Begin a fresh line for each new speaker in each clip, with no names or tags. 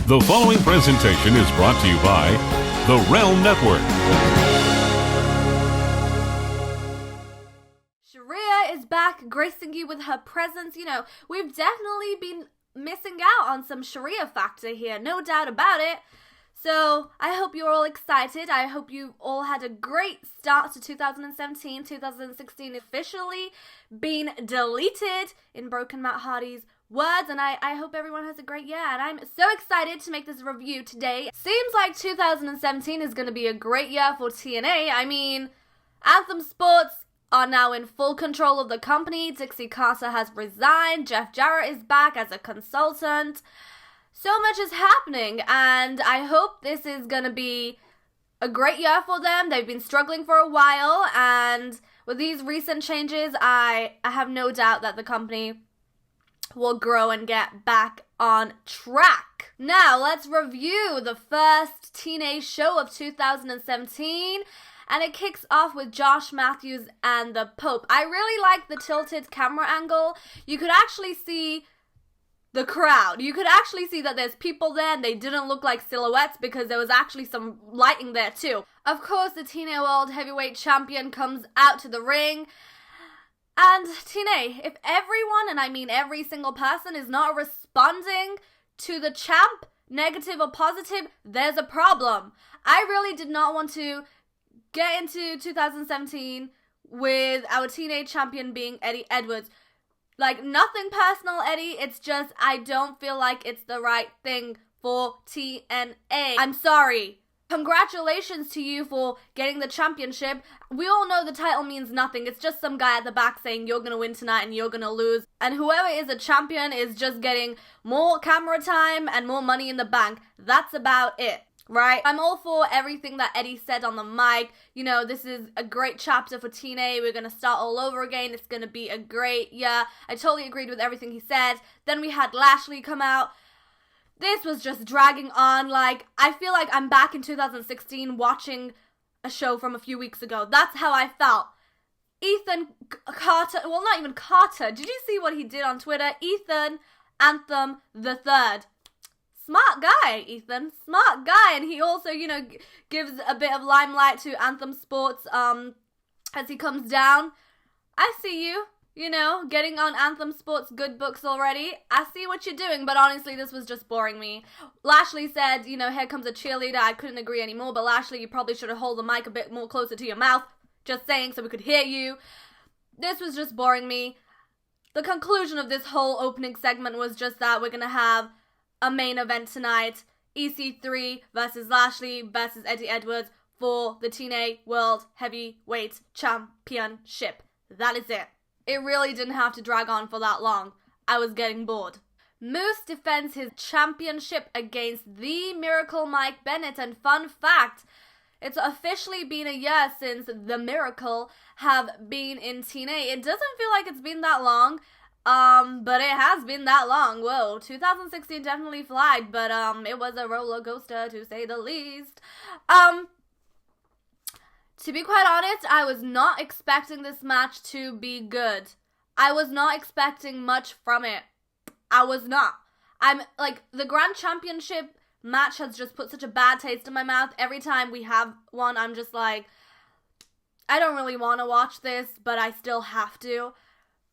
The following presentation is brought to you by the Realm Network.
Shariya is back, gracing you with her presence. You know, we've definitely been missing out on some Shariya factor here, no doubt about it. So, I hope you're all excited. I hope you all had a great start to 2017. 2016 officially been deleted in Broken Matt Hardy's words, and I hope everyone has a great year, and I'm so excited to make this review today. Seems like 2017 is going to be a great year for TNA. I mean, Anthem Sports are now in full control of the company. Dixie Carter has resigned. Jeff Jarrett is back as a consultant. So much is happening, and I hope this is going to be a great year for them. They've been struggling for a while, and with these recent changes, I have no doubt that the company will grow and get back on track. Now, let's review the first TNA show of 2017, and it kicks off with Josh Matthews and the Pope. I really like the tilted camera angle. You could actually see the crowd. You could actually see that there's people there, and they didn't look like silhouettes because there was actually some lighting there too. Of course, the TNA World Heavyweight Champion comes out to the ring. And TNA, if everyone, and I mean every single person, is not responding to the champ, negative or positive, there's a problem. I really did not want to get into 2017 with our TNA champion being Eddie Edwards. Like, nothing personal, Eddie, it's just I don't feel like it's the right thing for TNA. I'm sorry. Congratulations to you for getting the championship. We all know the title means nothing. It's just some guy at the back saying you're going to win tonight and you're going to lose. And whoever is a champion is just getting more camera time and more money in the bank. That's about it, right? I'm all for everything that Eddie said on the mic. You know, this is a great chapter for TNA. We're going to start all over again. It's going to be a great year. I totally agreed with everything he said. Then we had Lashley come out. This was just dragging on. Like, I feel like I'm back in 2016 watching a show from a few weeks ago. That's how I felt. Ethan Carter, well, not even Carter. Did you see what he did on Twitter? Ethan Anthem the Third. Smart guy, Ethan. Smart guy. And he also, you know, gives a bit of limelight to Anthem Sports as he comes down. I see you. You know, getting on Anthem Sports good books already. I see what you're doing, but honestly, this was just boring me. Lashley said, you know, here comes a cheerleader. I couldn't agree anymore, but Lashley, you probably should have held the mic a bit more closer to your mouth. Just saying, so we could hear you. This was just boring me. The conclusion of this whole opening segment was just that we're going to have a main event tonight. EC3 versus Lashley versus Eddie Edwards for the TNA World Heavyweight Championship. That is it. It really didn't have to drag on for that long. I was getting bored. Moose defends his championship against the Miracle Mike Bennett. And fun fact, it's officially been a year since the Miracle have been in TNA. It doesn't feel like it's been that long, but it has been that long. Whoa, 2016 definitely flied, but it was a roller coaster to say the least. To be quite honest, I was not expecting this match to be good. I was not expecting much from it. I was not. I'm, like, the Grand Championship match has just put such a bad taste in my mouth. Every time we have one, I'm just like, I don't really want to watch this, but I still have to.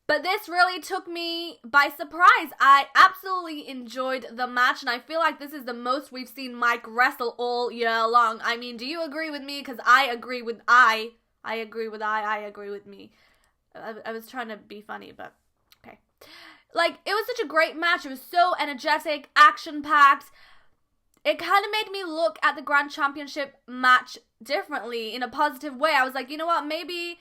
But this really took me by surprise. I absolutely enjoyed the match, and I feel like this is the most we've seen Mike wrestle all year long. I mean, do you agree with me? Because I agree with I agree with me. I was trying to be funny, but okay. Like, it was such a great match. It was so energetic, action-packed. It kind of made me look at the Grand Championship match differently in a positive way. I was like, you know what? Maybe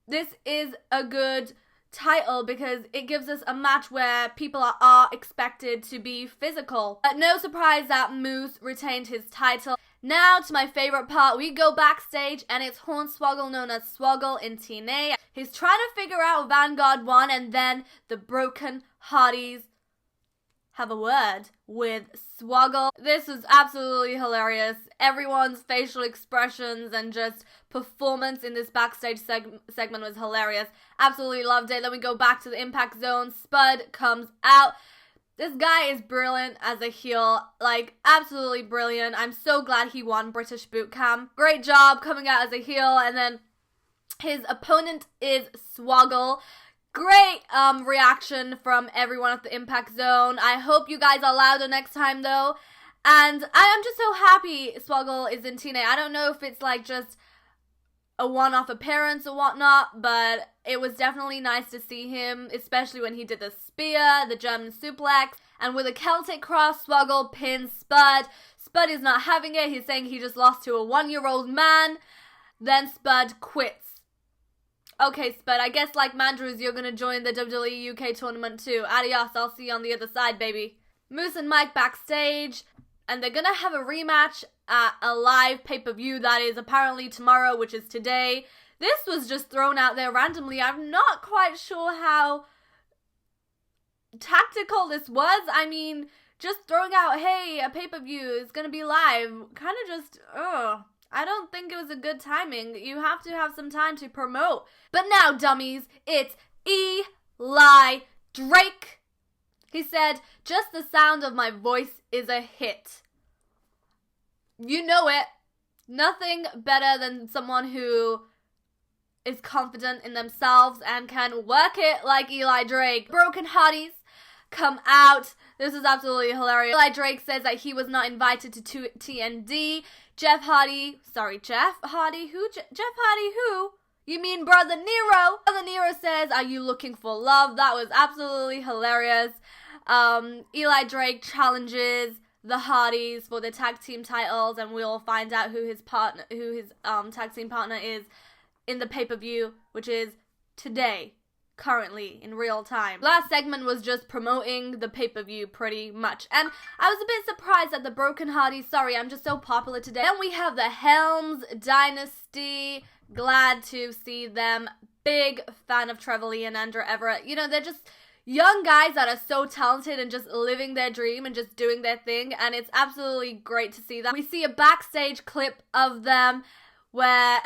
this is a good title because it gives us a match where people are expected to be physical. No surprise that Moose retained his title. Now to my favorite part, we go backstage and it's Hornswoggle, known as Swoggle in TNA. He's trying to figure out Vanguard 1, and then the Broken Hardys have a word with Swoggle. This was absolutely hilarious. Everyone's facial expressions and just performance in this backstage segment was hilarious. Absolutely loved it. Then we go back to the Impact Zone. Spud comes out. This guy is brilliant as a heel, like, absolutely brilliant. I'm so glad he won British Boot Camp. Great job coming out as a heel, and then his opponent is Swoggle. Great reaction from everyone at the Impact Zone. I hope you guys are louder next time, though. And I am just so happy Swoggle is in TNA. I don't know if it's like just a one-off appearance or whatnot, but it was definitely nice to see him, especially when he did the spear, the German suplex, and with a Celtic cross, Swoggle pins Spud. Spud is not having it. He's saying he just lost to a 1-year-old man. Then Spud quits. Okay, Spud, I guess like Mandrews, you're gonna join the WWE UK tournament too. Adios, I'll see you on the other side, baby. Moose and Mike backstage, and they're gonna have a rematch at a live pay-per-view that is apparently tomorrow, which is today. This was just thrown out there randomly. I'm not quite sure how tactical this was. I mean, just throwing out, hey, a pay-per-view is gonna be live, kind of just, I don't think it was a good timing. You have to have some time to promote. But now, dummies, it's Eli Drake. He said, just the sound of my voice is a hit. You know it. Nothing better than someone who is confident in themselves and can work it like Eli Drake. Broken Hotties come out. This is absolutely hilarious. Eli Drake says that he was not invited to TND. Jeff Hardy who? Jeff Hardy who? You mean Brother Nero? Brother Nero says, are you looking for love? That was absolutely hilarious. Eli Drake challenges the Hardys for the tag team titles, and we'll find out who his tag team partner is in the pay-per-view, which is today. Currently, in real time. Last segment was just promoting the pay-per-view pretty much. And I was a bit surprised at the Broken Hardys. Sorry, I'm just so popular today. Then we have the Helms Dynasty. Glad to see them. Big fan of Trevor Lee and Andrew Everett. You know, they're just young guys that are so talented and just living their dream and just doing their thing. And it's absolutely great to see that. We see a backstage clip of them where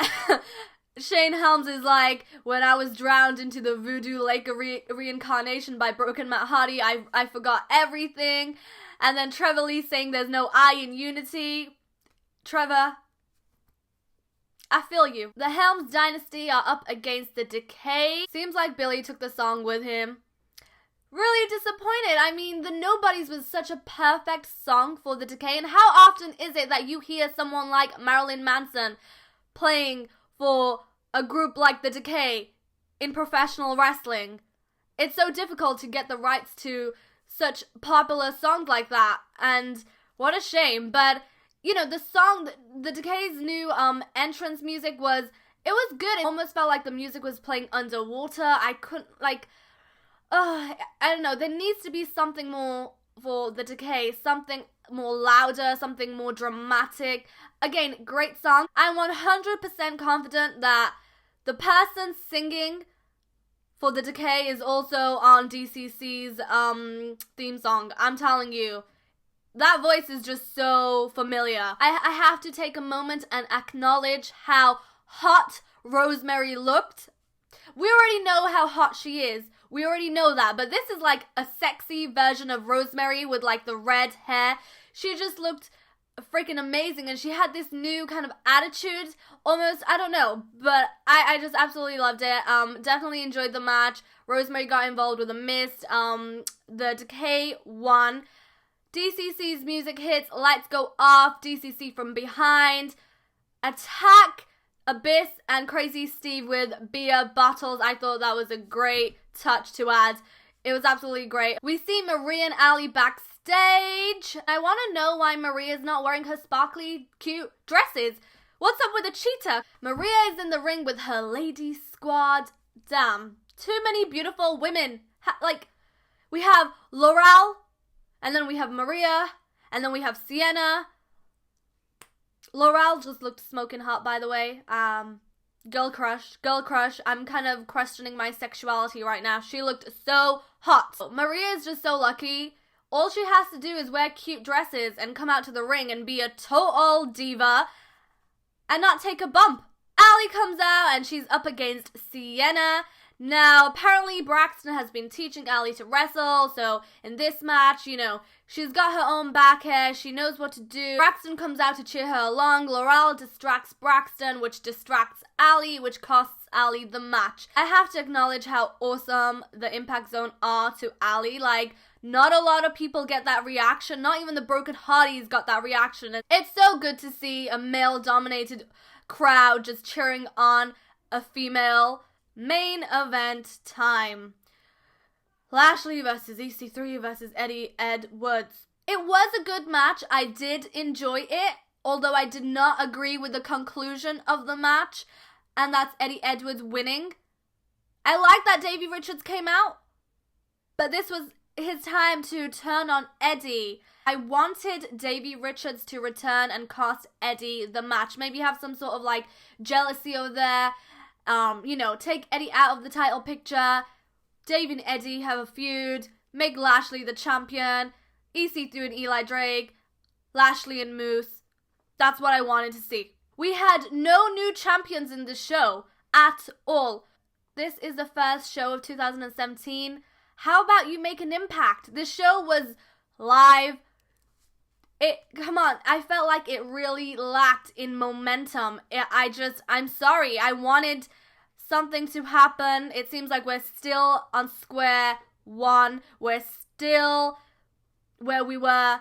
Shane Helms is like, when I was drowned into the voodoo lake of reincarnation by Broken Matt Hardy, I forgot everything. And then Trevor Lee saying there's no I in unity. Trevor, I feel you. The Helms Dynasty are up against the Decay. Seems like Billy took the song with him. Really disappointed. I mean, the Nobodies was such a perfect song for the Decay. And how often is it that you hear someone like Marilyn Manson playing for a group like the Decay in professional wrestling? It's so difficult to get the rights to such popular songs like that, and what a shame. But you know, the song, the Decay's new entrance music was good. It almost felt like the music was playing underwater. I couldn't, like, I don't know, there needs to be something more for the Decay, something more louder, something more dramatic. Again, great song. I'm 100% confident that the person singing for the Decay is also on DCC's theme song. I'm telling you, that voice is just so familiar. I have to take a moment and acknowledge how hot Rosemary looked. We already know how hot she is. We already know that, but this is like a sexy version of Rosemary with like the red hair. She just looked freaking amazing, and she had this new kind of attitude, almost, I don't know, but I just absolutely loved it. Definitely enjoyed the match. Rosemary got involved with a mist. The Decay won. DCC's music hits, lights go off, DCC from behind, attack Abyss and Crazy Steve with beer bottles. I thought that was a great touch to add. It was absolutely great. We see Maria and Allie backstage. I want to know why Maria's not wearing her sparkly, cute dresses. What's up with the cheetah? Maria is in the ring with her lady squad. Damn. Too many beautiful women. We have Laurel, and then we have Maria, and then we have Sienna. Laurel just looked smoking hot, by the way. Girl crush. I'm kind of questioning my sexuality right now. She looked so hot. Maria is just so lucky. All she has to do is wear cute dresses and come out to the ring and be a total diva and not take a bump. Allie comes out and she's up against Sienna. Now, apparently Braxton has been teaching Allie to wrestle, so in this match, she's got her own back hair, she knows what to do. Braxton comes out to cheer her along, Laurel distracts Braxton, which distracts Allie, which costs Allie the match. I have to acknowledge how awesome the Impact Zone are to Allie. Like, not a lot of people get that reaction, not even the Broken Hearties got that reaction. It's so good to see a male-dominated crowd just cheering on a female. Main event time. Lashley versus EC3 versus Eddie Edwards. It was a good match. I did enjoy it, although I did not agree with the conclusion of the match, and that's Eddie Edwards winning. I like that Davey Richards came out, but this was his time to turn on Eddie. I wanted Davey Richards to return and cost Eddie the match. Maybe have some sort of like jealousy over there. Take Eddie out of the title picture. Dave and Eddie have a feud. Make Lashley the champion. EC3 and Eli Drake. Lashley and Moose. That's what I wanted to see. We had no new champions in the show at all. This is the first show of 2017. How about you make an impact? This show was live. Come on, I felt like it really lacked in momentum. I'm sorry, I wanted something to happen. It seems like we're still on square one. We're still where we were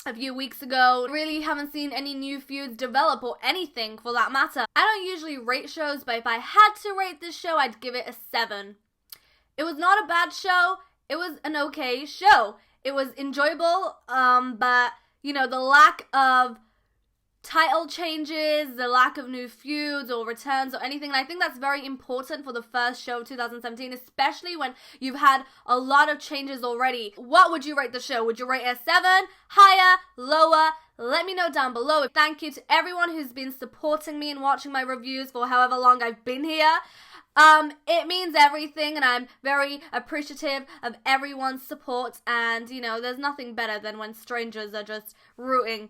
a few weeks ago. Really haven't seen any new feuds develop or anything for that matter. I don't usually rate shows, but if I had to rate this show, I'd give it a 7. It was not a bad show. It was an okay show. It was enjoyable, but, the lack of title changes, the lack of new feuds or returns or anything, and I think that's very important for the first show of 2017, especially when you've had a lot of changes already. What would you rate the show? Would you rate it a 7? Higher? Lower? Let me know down below. Thank you to everyone who's been supporting me and watching my reviews for however long I've been here. It means everything, and I'm very appreciative of everyone's support, and, there's nothing better than when strangers are just rooting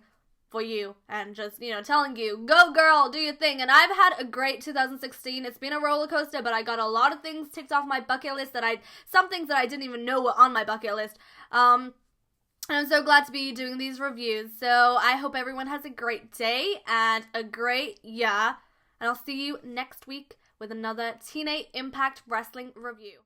for you and just, telling you, go girl, do your thing. And I've had a great 2016. It's been a roller coaster, but I got a lot of things ticked off my bucket list some things that I didn't even know were on my bucket list. And I'm so glad to be doing these reviews. So I hope everyone has a great day and a great year, and I'll see you next week with another TNA Impact Wrestling review.